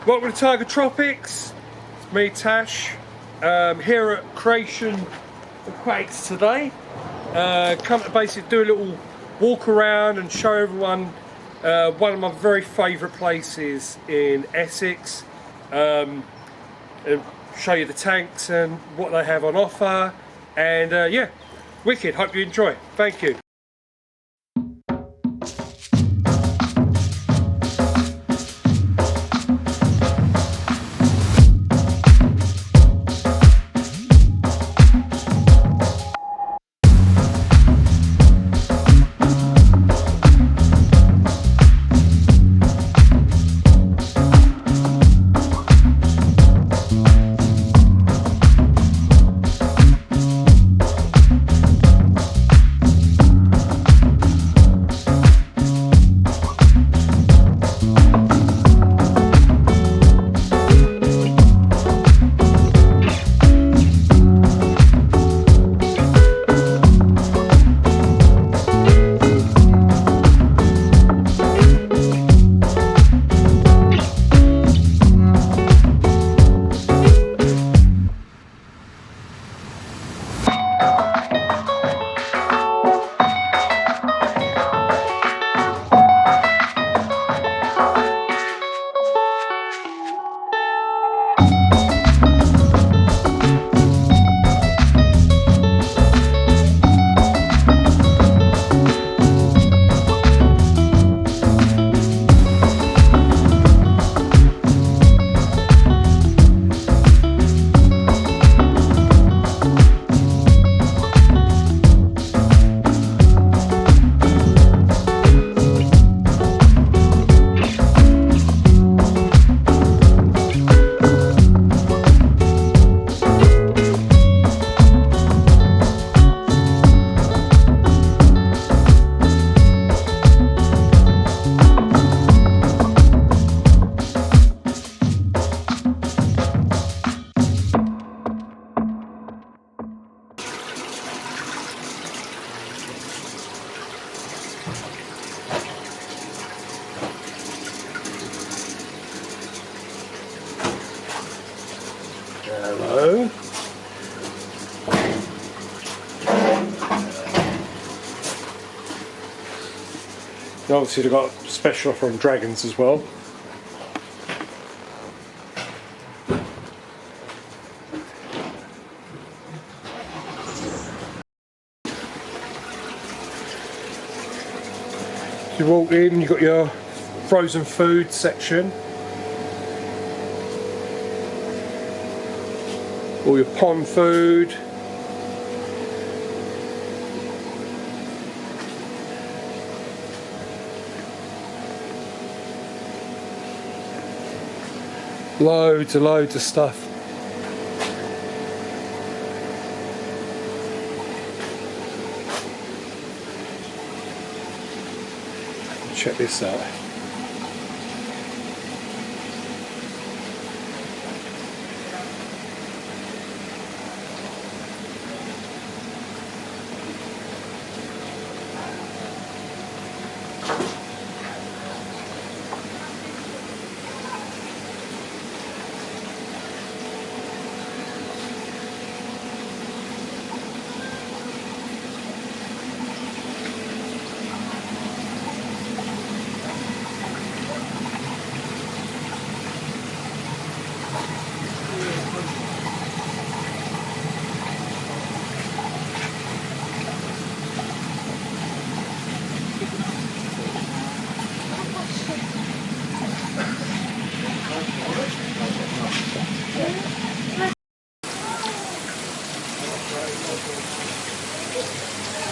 Welcome to Tiger Tropics. It's me, Tash, here at Creation Aquatics today. Come to basically do a little walk around and show everyone one of my very favourite places in Essex. And show you the tanks and what they have on offer. And yeah, wicked. Hope you enjoy. Thank you. Hello. Obviously they've got a special offer on dragons as well. You walk in, you've got your frozen food section. All your pond food. Loads and loads of stuff. Check this out.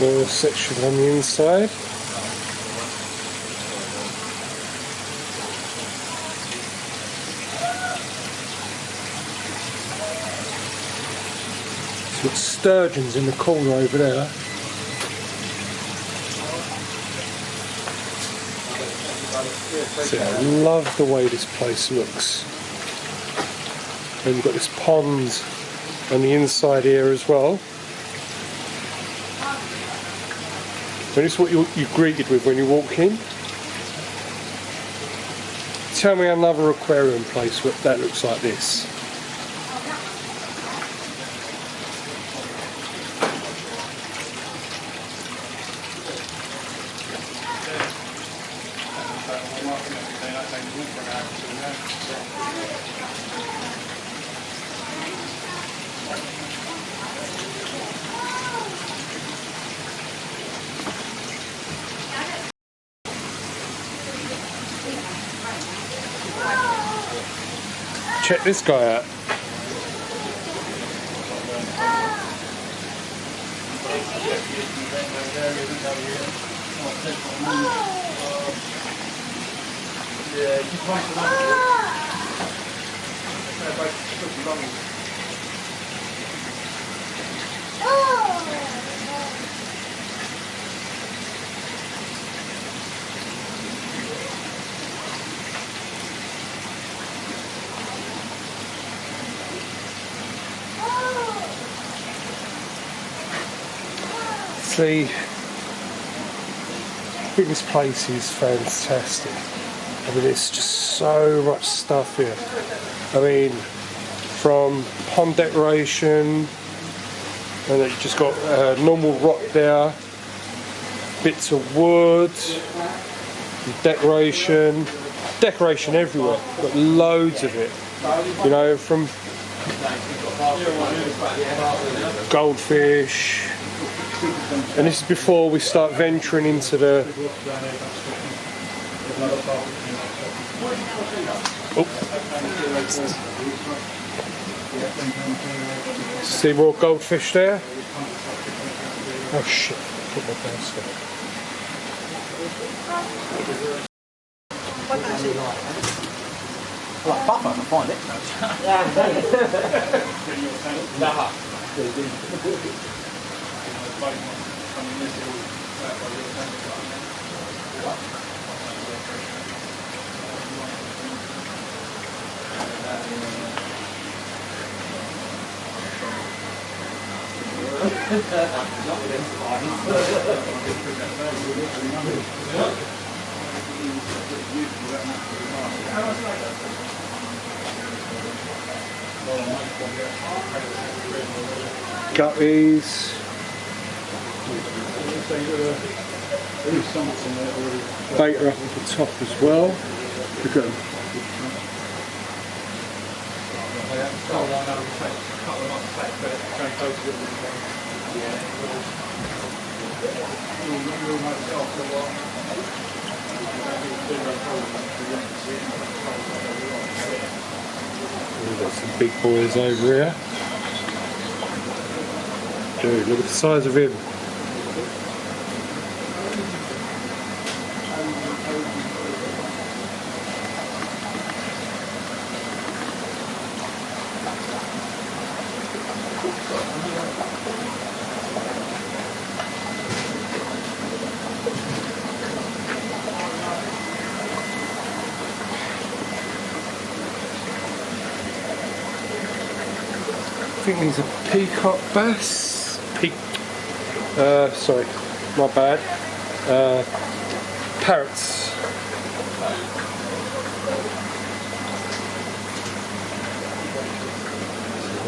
More section on the inside. So got sturgeons in the corner over there. So I love the way this place looks. And you've got this pond on the inside here as well. And this is what you're greeted with when you walk in. tell me another aquarium place that looks like this. Check this guy out. See, I think this place is fantastic. I mean, it's just so much stuff here. I mean, from pond decoration, and you've just got normal rock there, bits of wood, decoration everywhere. Got loads of it. You know, from goldfish. And this is before we start venturing into the... Oh. See more goldfish there? Oh shit, put my basket. Like buffer, I can find it. Guppies. Beta up at the top as well. Look at them. We've got some big boys over here. Dude, look at the size of him. I think these are peacock bass. Sorry, my bad. Parrots.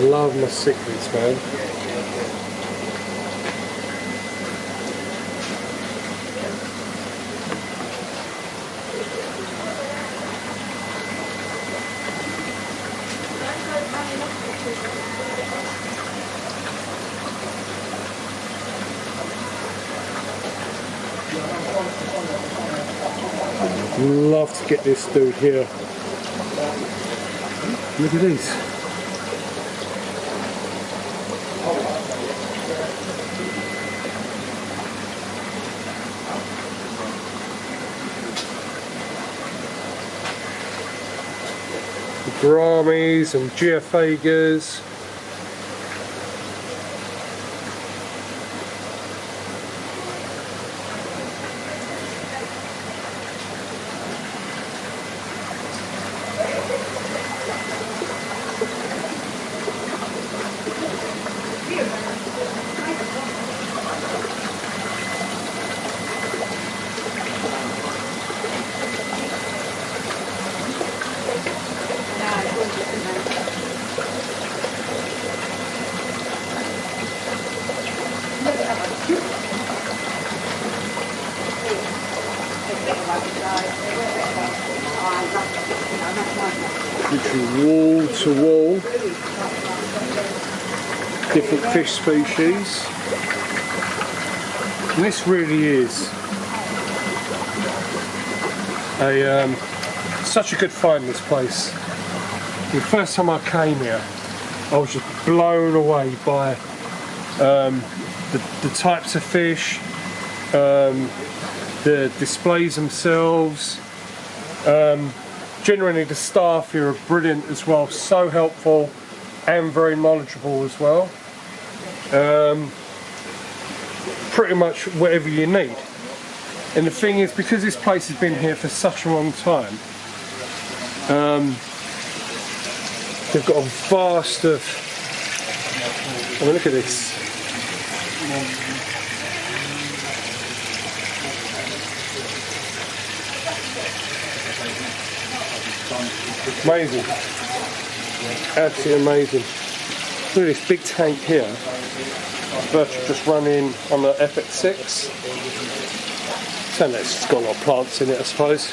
Love my cichlids, man. Love to get this dude here. Look at these. The Brahmies and Geophagas. literally wall to wall, different fish species. And this really is such a good find, this place. The first time I came here, I was just blown away by the types of fish, the displays themselves. Generally the staff here are brilliant as well, so helpful and very knowledgeable as well. Pretty much whatever you need. And the thing is, because this place has been here for such a long time, they've got a vast of, I mean, look at this. Amazing. Absolutely amazing. Look at this big tank here. Virtually just running on the FX6. So it's got a lot of plants in it, I suppose.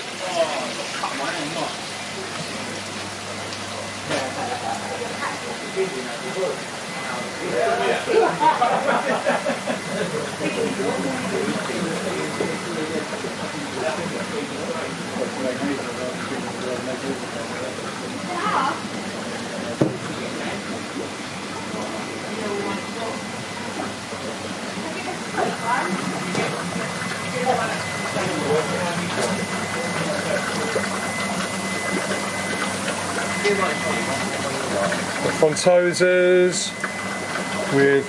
The Fontosas with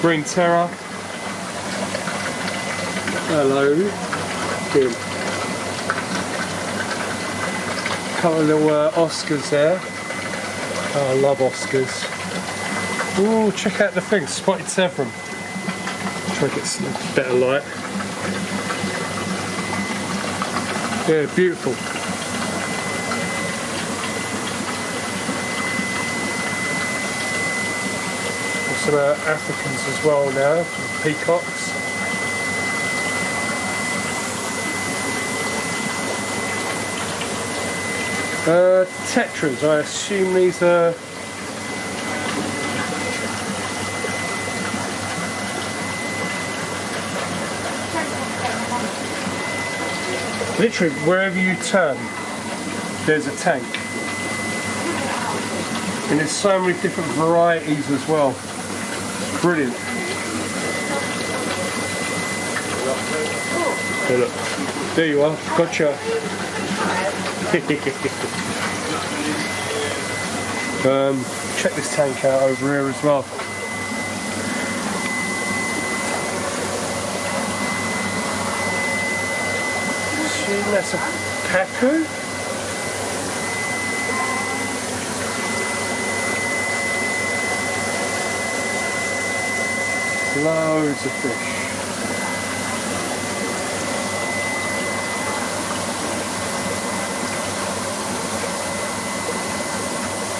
green terra. Hello. Good. Couple of little Oscars there. Oh, I love Oscars. Oh, check out the thing, spotted saffron. Try to get some better light. Yeah, beautiful. Some Africans as well now, peacocks. Tetras, I assume these are literally wherever you turn there's a tank, and there's so many different varieties as well. Brilliant. Hey, look. There you are. Gotcha. Check this tank out over here as well. See, that's a pacu. Loads of fish.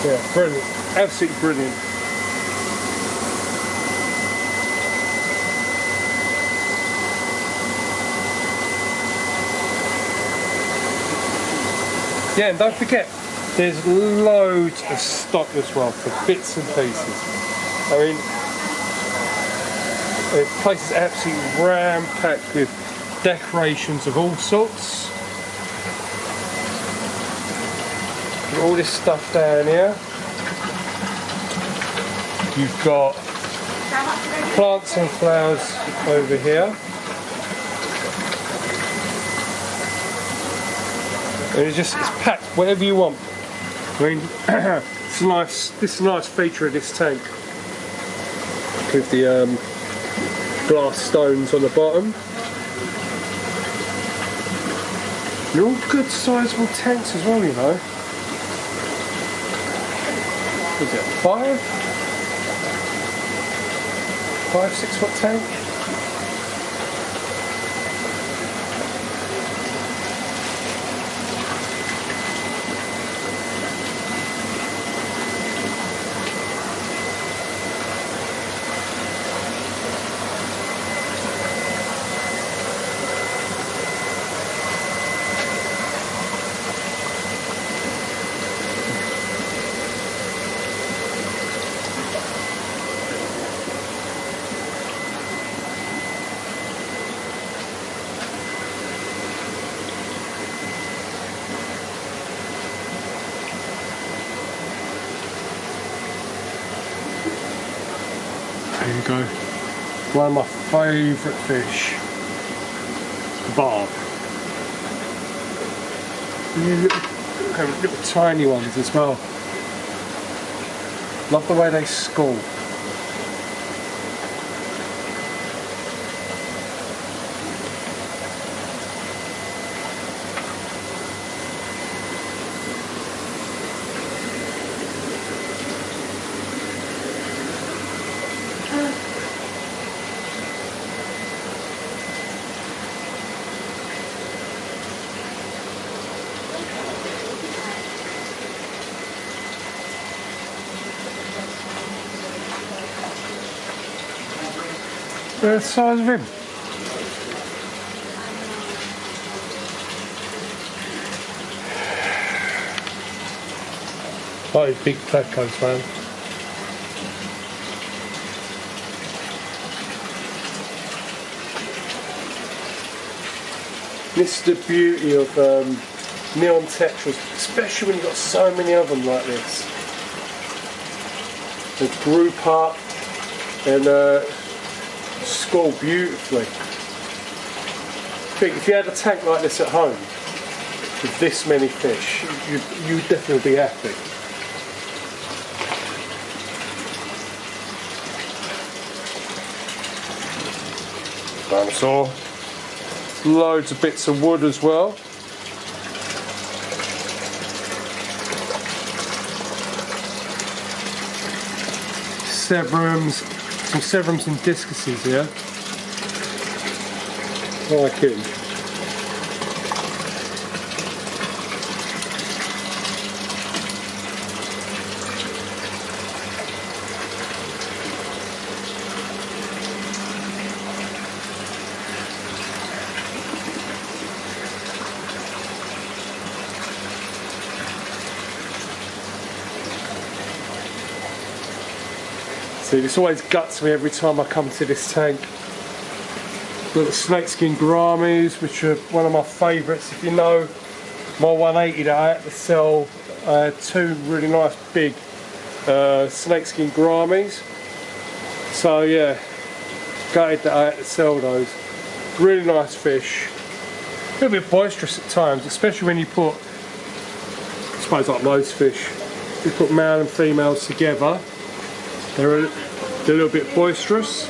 Yeah, brilliant. Absolutely brilliant. Yeah, and don't forget, there's loads of stock as well for bits and pieces. I mean, the place is absolutely ram-packed with decorations of all sorts. All this stuff down here. You've got plants and flowers over here. And it's packed, whatever you want. I mean, it's a nice, this is a nice feature of this tank. With the glass stones on the bottom. They're all good sizable tanks as well, you know. Is it 6 foot tank? we go. One of my favourite fish. Barb. Little tiny ones as well. Love the way they school. The size of him. Like his big tadpoles, man. This is the beauty of neon tetras, especially when you've got so many of them like this. They group up and school beautifully. I think if you had a tank like this at home with this many fish, you'd definitely be happy. Dinosaur. Loads of bits of wood as well. Severums. Some severums and discuses here. Like it. See, this always guts me every time I come to this tank. Got the snakeskin gouramis, which are one of my favourites. If you know my 180 that I had to sell, I had two really nice big snakeskin gouramis. So yeah, gutted that I had to sell those. Really nice fish. A little bit boisterous at times, especially when you put, I suppose like most fish, you put male and females together. They're a little bit boisterous,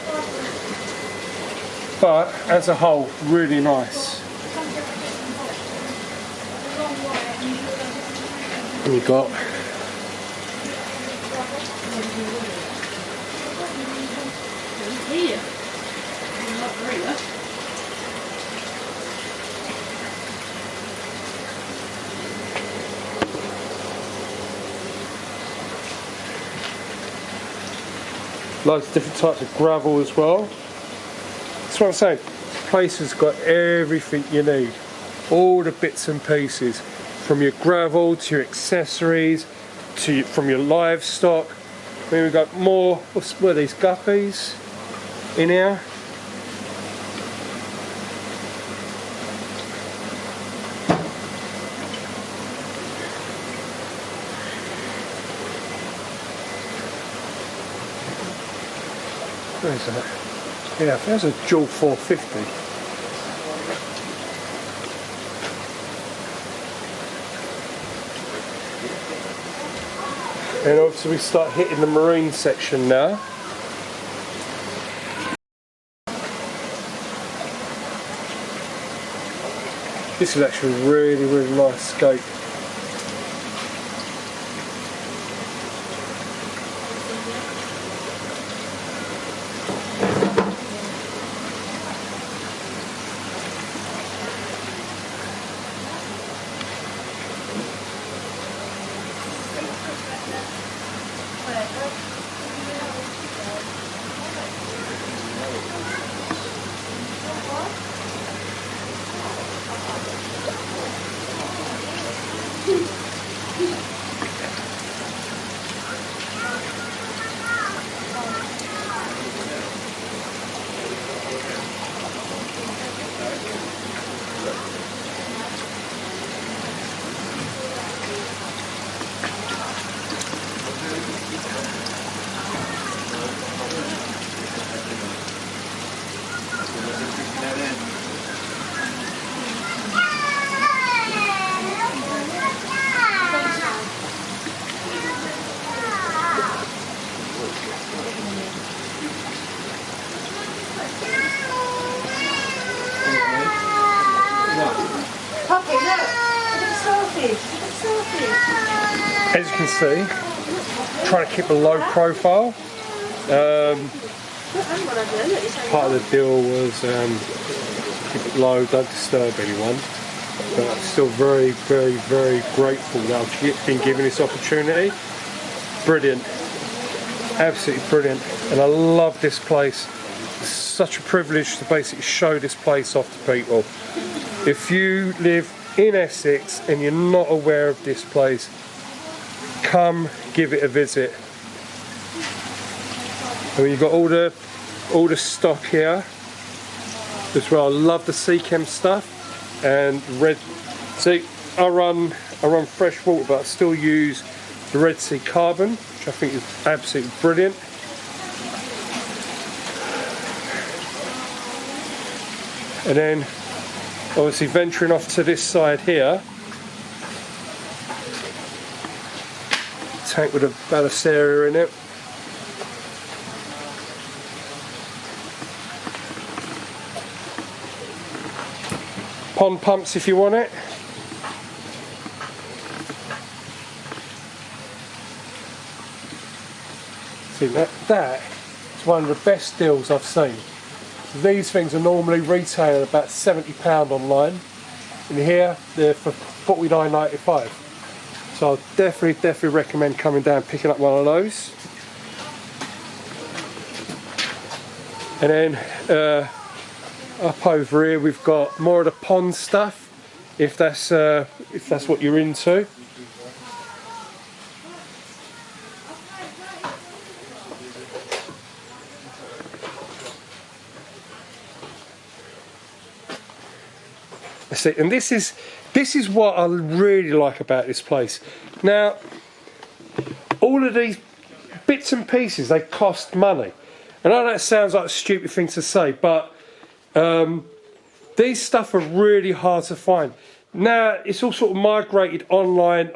but as a whole, really nice. And you've got loads of different types of gravel as well. That's what I'm saying. This place has got everything you need. All the bits and pieces. From your gravel to your accessories, from your livestock. I mean, we've got more, what are these, guppies in here? Where is that? Yeah, there's a dual 450. And obviously we start hitting the marine section now. This is actually a really, really nice scape. As you can see, trying to keep a low profile. Part of the deal was keep it low, don't disturb anyone. But I'm still very, very, very grateful that I've been given this opportunity. Brilliant, absolutely brilliant, and I love this place. It's such a privilege to basically show this place off to people. If you live in Essex and you're not aware of this place, come give it a visit. I mean, you've got all the stock here as well. I love the sea chem stuff and red. See, I run fresh water, but I still use the Red Sea carbon, which I think is absolutely brilliant. And then obviously venturing off to this side here, tank with a balanceria in it. Pond pumps if you want it. See, that is one of the best deals I've seen. These things are normally retailing about £70 online. In here, they're for £49.95. So I'll definitely recommend coming down and picking up one of those. And then up over here we've got more of the pond stuff, if that's what you're into. See, and this is what I really like about this place. Now, all of these bits and pieces, they cost money. And I know that sounds like a stupid thing to say, but these stuff are really hard to find. Now, it's all sort of migrated online.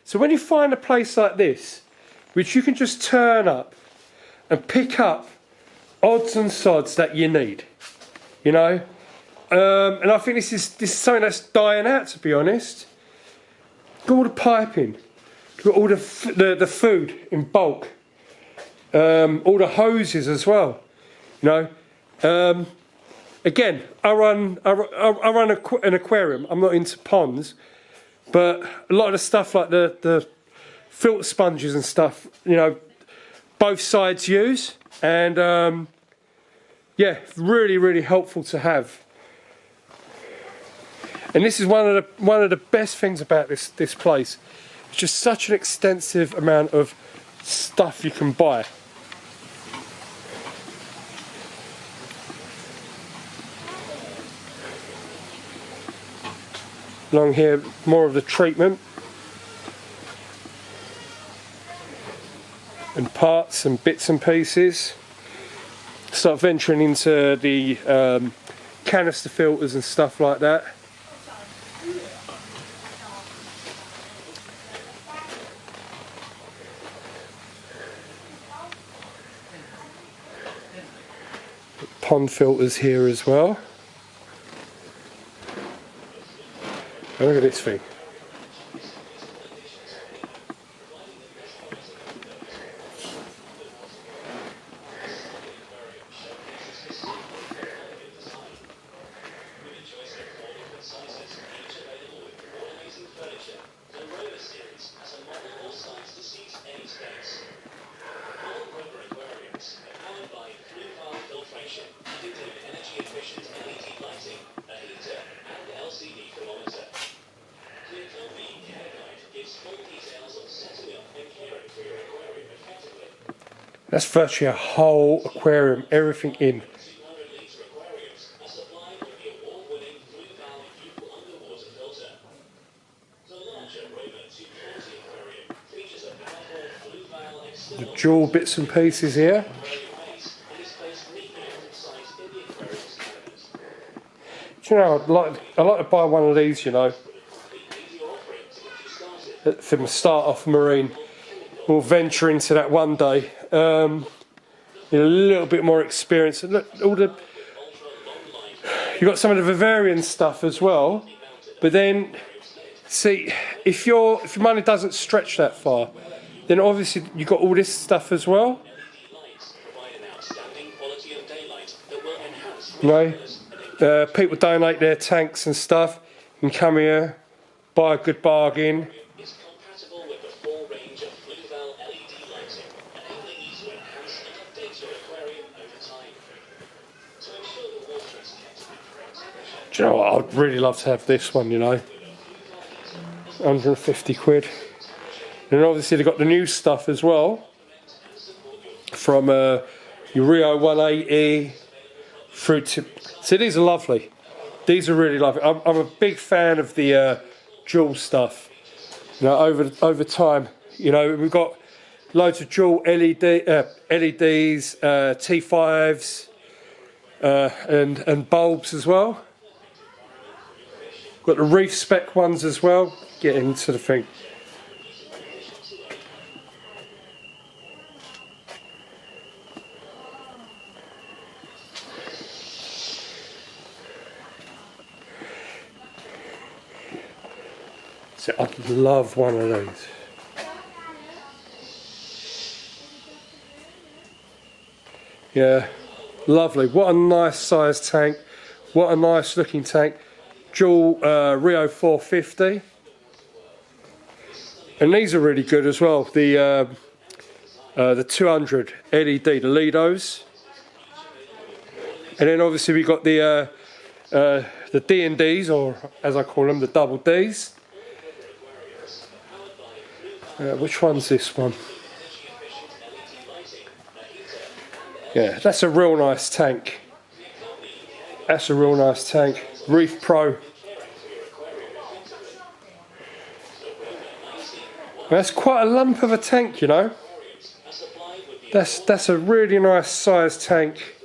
So when you find a place like this, which you can just turn up and pick up odds and sods that you need, you know. And I think this is something that's dying out, to be honest. Look at all the piping, look at all the food in bulk, all the hoses as well. You know, again, I run an aquarium. I'm not into ponds, but a lot of the stuff like the filter sponges and stuff, you know, both sides use, and yeah, really helpful to have. And this is one of the best things about this place. It's just such an extensive amount of stuff you can buy. Along here, more of the treatment and parts and bits and pieces. Start venturing into the canister filters and stuff like that. Pond filters here as well. Oh, look at this thing. That's virtually a whole aquarium, everything in. The dual bits and pieces here. Do you know, I like to buy one of these, you know, from start off marine. We'll venture into that one day. A little bit more experience. Look, you've got some of the Bavarian stuff as well, but then see, if your money doesn't stretch that far, then obviously you've got all this stuff as well. You know, people donate their tanks and stuff. You can come here, buy a good bargain. Do you know what? I'd really love to have this one, you know. 150 quid. And obviously they've got the new stuff as well. From your Rio 180 through to... So these are lovely. These are really lovely. I'm a big fan of the jewel stuff. You know, over time, you know, we've got loads of jewel LEDs, T5s, and bulbs as well. Got the reef spec ones as well. Get into the thing. So I'd love one of those. Yeah, lovely. What a nice sized tank. What a nice looking tank. Dual Rio 450. And these are really good as well. The 200 LED, the Lidos. And then obviously we got the D&Ds, or as I call them, the double Ds. Which one's this one? Yeah, that's a real nice tank. That's a real nice tank. Reef Pro. That's quite a lump of a tank, you know. That's a really nice sized tank.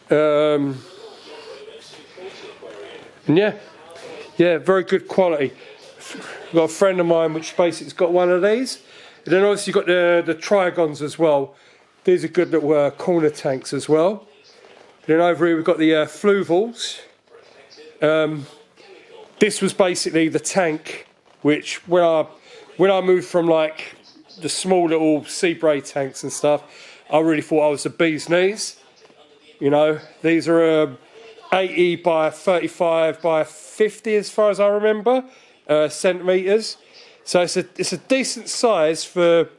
And yeah, very good quality. I've got a friend of mine which basically's got one of these. And then obviously you've got the Trigons as well. These are good little corner tanks as well. And then over here we've got the Fluvals. This was basically the tank which when I moved from like the small little sea bray tanks and stuff, I really thought I was the bee's knees. You know, these are 80 by 35 by 50 as far as I remember, centimetres. So it's a decent size for,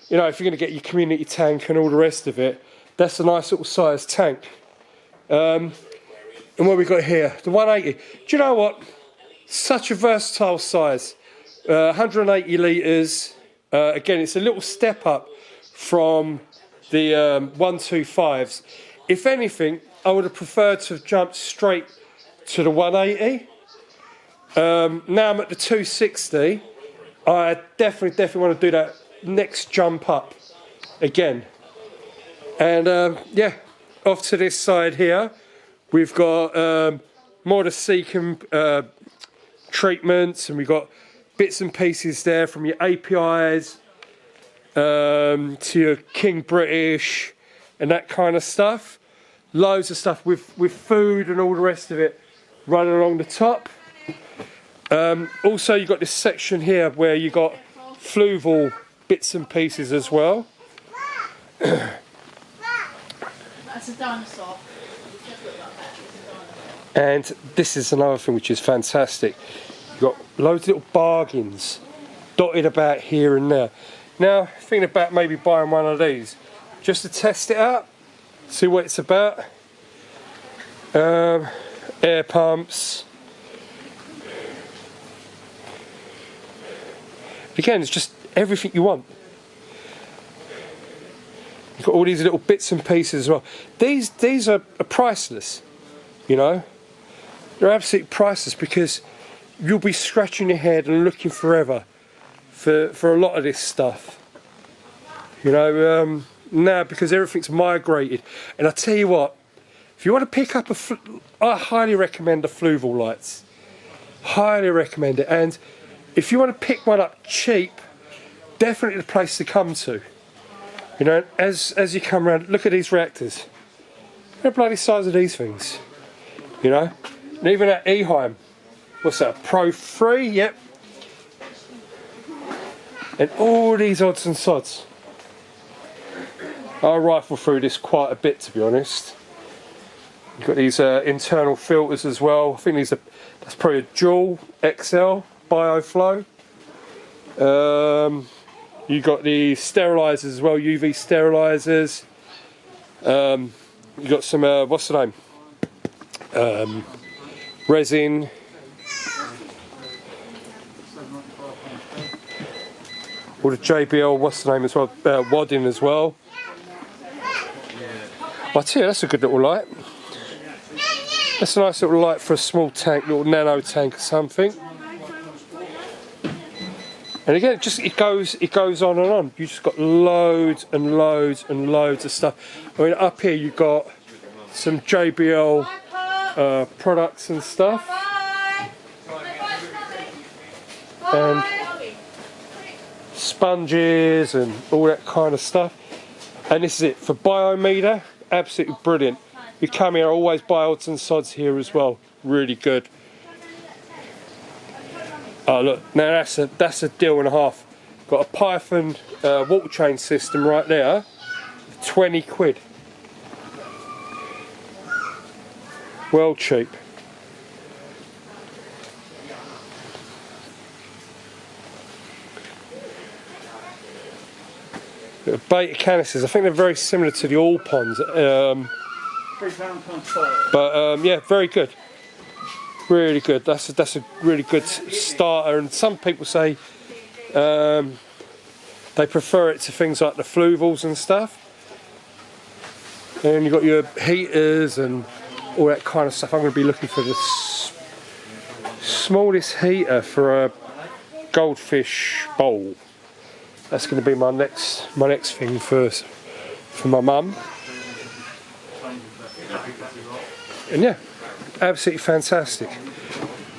you know, if you're going to get your community tank and all the rest of it. That's a nice little size tank. And what we've got here, the 180. Do you know what? Such a versatile size. 180 litres. Again, it's a little step up from the 125s. If anything, I would have preferred to have jumped straight to the 180. Now I'm at the 260. I definitely want to do that next jump up again. And yeah, off to this side here, we've got more the Seacom treatments, and we've got bits and pieces there from your APIs to your King British and that kind of stuff. Loads of stuff with food and all the rest of it running along the top. Also you've got this section here where you got Fluval bits and pieces as well. That's a dinosaur. And this is another thing which is fantastic. You've got loads of little bargains dotted about here and there. Now, thinking about maybe buying one of these just to test it out, see what it's about. Air pumps. Again, it's just everything you want. You've got all these little bits and pieces as well. These are priceless, you know. They're absolutely priceless because you'll be scratching your head and looking forever for a lot of this stuff. You know, now because everything's migrated. And I tell you what, if you want to pick up I highly recommend the Fluval lights. Highly recommend it. And if you want to pick one up cheap, definitely the place to come to. You know, as you come around, look at these reactors. Look at the bloody size of these things. You know, and even at Eheim, what's that? Pro 3, yep. and all these odds and sods. I rifle through this quite a bit, to be honest. You've got these internal filters as well. I think that's probably a dual XL bioflow. You've got the sterilizers as well, UV sterilizers. You've got some what's the name? Resin. All the JBL, what's the name as well? Wadding as well. I tell you, that's a good little light. That's a nice little light for a small tank, little nano tank or something. And again, it goes on and on. You just got loads and loads and loads of stuff. I mean, up here you've got some JBL products and stuff. And sponges and all that kind of stuff. And this is it for biometer. Absolutely brilliant. You come here, I always buy odds and sods here as well. Really good. Oh look, now that's a deal and a half. Got a Python water chain system right there. 20 quid. Well cheap. Beta canisters, I think they're very similar to the all ponds. But yeah, very good. Really good. That's a really good starter. And some people say they prefer it to things like the fluvals and stuff. And you've got your heaters and all that kind of stuff. I'm going to be looking for the smallest heater for a goldfish bowl. That's going to be my next thing for my mum. And yeah, absolutely fantastic.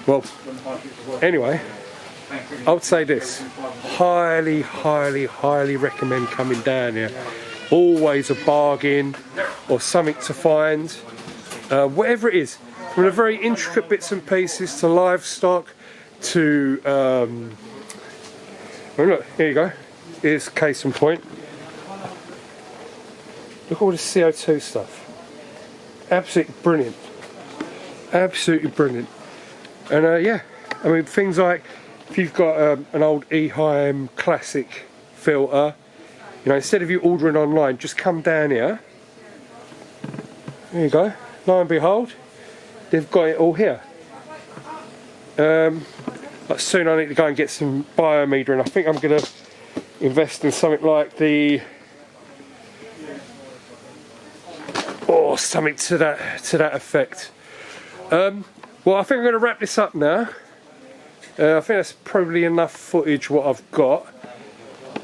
Well, anyway, I would say this: highly, highly, highly recommend coming down here. Always a bargain or something to find. Whatever it is, from the very intricate bits and pieces to livestock to oh look, here you go. Here's case in point. Look at all this CO2 stuff. Absolutely brilliant. Absolutely brilliant. And yeah, I mean things like if you've got an old Eheim classic filter, you know, instead of you ordering online, just come down here. There you go. Lo and behold, they've got it all here. But soon I need to go and get some biometer, and I think I'm going to invest in something like the something to that effect. Well, I think I'm going to wrap this up now. I think that's probably enough footage what I've got.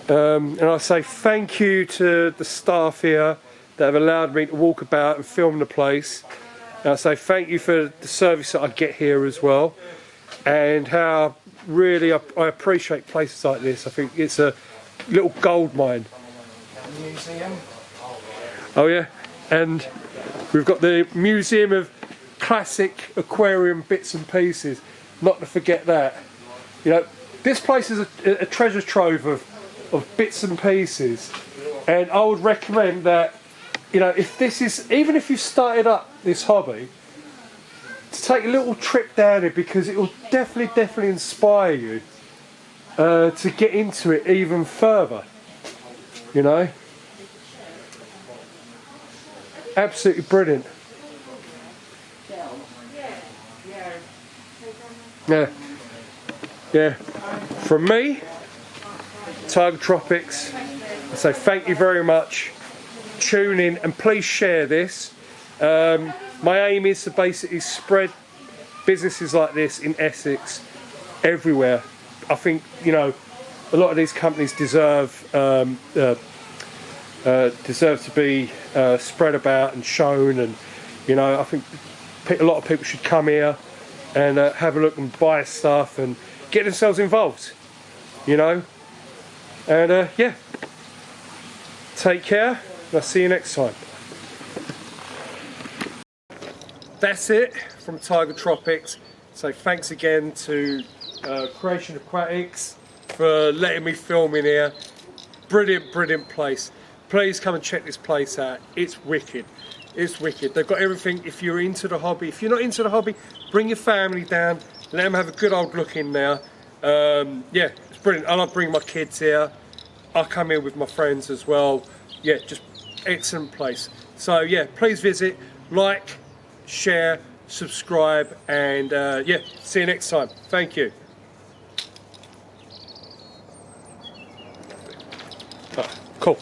And I say thank you to the staff here that have allowed me to walk about and film the place. And I say thank you for the service that I get here as well, and how really I appreciate places like this. I think it's a little gold mine. Museum. Oh yeah, and we've got the Museum of Classic Aquarium Bits and Pieces. Not to forget that. You know, this place is a treasure trove of bits and pieces, and I would recommend that, you know, if this is, even if you started up this hobby, to take a little trip down here, because it will definitely inspire you to get into it even further, you know. Absolutely brilliant. Yeah. From me, Tiger Tropics, I say thank you very much. Tune in and please share this. My aim is to basically spread businesses like this in Essex everywhere. I think, you know, a lot of these companies deserve to be spread about and shown, and you know, I think a lot of people should come here and have a look and buy stuff and get themselves involved, you know. And yeah, take care, and I'll see you next time. That's it from Tiger Tropics. So thanks again to Creation Aquatics for letting me film in here. Brilliant place. Please come and check this place out. It's wicked. It's wicked. They've got everything. If you're into the hobby, if you're not into the hobby, bring your family down. Let them have a good old look in there. Yeah, it's brilliant. I love bringing my kids here. I come here with my friends as well. Yeah, just excellent place. So yeah, please visit, like, share, subscribe, and yeah, see you next time. Thank you. Cool.